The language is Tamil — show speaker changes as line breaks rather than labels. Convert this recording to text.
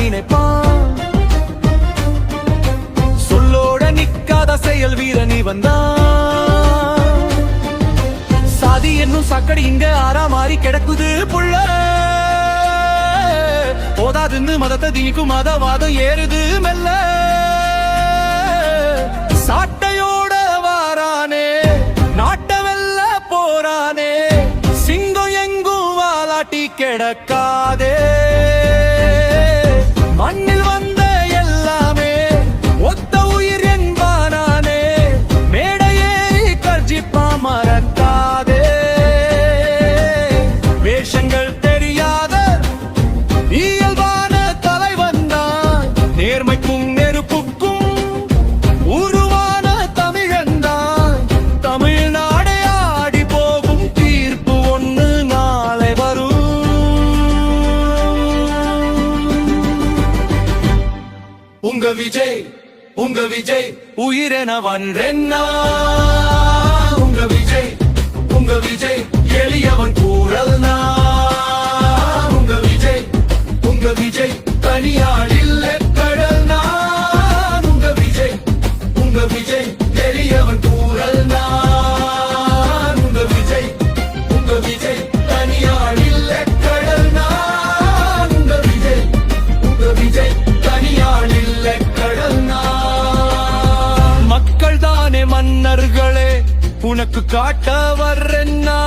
நினைப்பான். சொல்லோட நிக்காத செயல் வீரன் இவன் தான். சாதி என்னும் சாக்கடி இங்க ஆறா மாறி கிடக்குது புள்ள. போதாதுன்னு மதத்தை திணிக்கும் மதவாதம் ஏறுது மெல்ல. சாட்டையோட வாரானே நாட்ட வெல்ல போறானே. சிங்கம் எங்கும் வாலாட்டி கிடக்காதே. மண்ணில் வந்த எல்லாமே ஒத்த உயிர் என்பானே. மேடையேறி கர்ஜிப்பா மறக்காதே. வேஷங்கள் தெரியாத இயல்பான தலைவன் தான். நேர்மைக்கும் நெருப்புக்கும் உருவான தமிழன் தான். தமிழ்நாடே ஆடி போகும் தீர்ப்பு ஒண்ணு நாளை வரும். உங்க விஜய் உங்க விஜய் உயிரெனவன் ரென்னா. உங்க விஜய் உங்க விஜய் எளியவன் கூறல்னா. உங்க விஜய் உங்க விஜய் தனியாளில் கடல்னா. உங்க விஜய் உங்க விஜய் எளியவன் கூறல்னா. உங்க விஜய் உங்க விஜய் தனியாளில் கடல்னா. உங்க விஜய் உங்க விஜய் தனியாளில் கடல்னா. மக்கள் தானே மன்னர்களே உனக்கு காட்ட வர்றேன்னா.